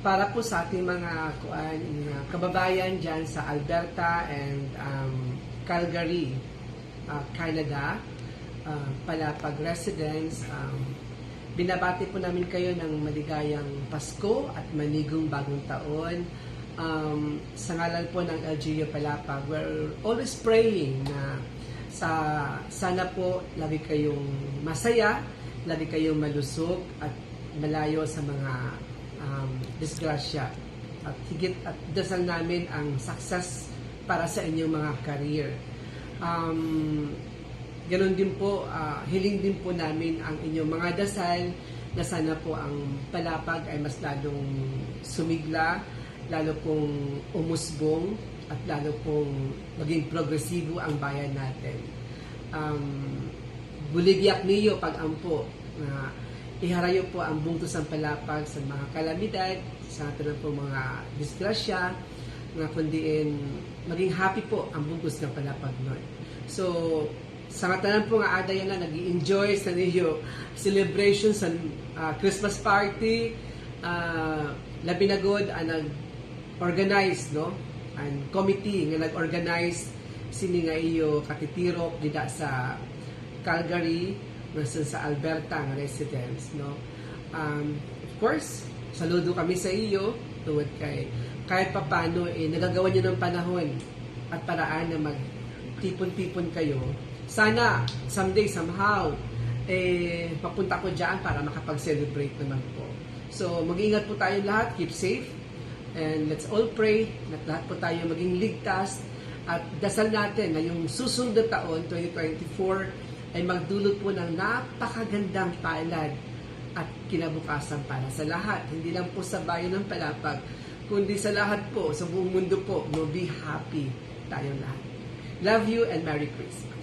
para po sa ating mga kababayan dyan sa Alberta and Calgary, Canada, Palapag residents, binabati po namin kayo ng maligayang Pasko at manigong bagong taon. Sa ngalan po ng LGU Palapag, we're always praying na sana po lagi kayong masaya, lagi kayong malusog at malayo sa mga disgrasya. At higit at dasal namin ang success para sa inyong mga career. Ganon din po, hiling din po namin ang inyong mga dasal na sana po ang Palapag ay mas lalong sumigla, lalo pong umusbong, at lalo pong maging progresibo ang bayan natin. Buligyak niyo pag-ampo na iharayo po ang bungtos ng Palapag sa mga kalamidad, sa atin po mga disgrasya, nga kundiin maging happy po ang bungtos ng Palapag nun. So, sa katanan po nga ada yan na nag-i-enjoy sa niyo celebration sa Christmas party, labi na god ang nag-organize, no? Ang committee nga nag-organize sini nga iyo katitirok dida sa Calgary, nasa sa Alberta nga residents, no? Of course, saludo kami sa iyo tuwad kay kahit papano nagagawa niyo ng panahon at paraan na magtipon-tipon kayo. Sana someday somehow papunta ko diyan para makapag-celebrate naman po. So mag-ingat po tayo lahat, keep safe, and let's all pray na lahat po tayo maging ligtas at dasal natin na yung susunod na taon 2024 ay magdulot po ng napakagandang palad at kinabukasan para sa lahat. Hindi lang po sa bayan ng Palapag, kundi sa lahat po, sa buong mundo po. No, be happy tayo lahat. Love you and Merry Christmas.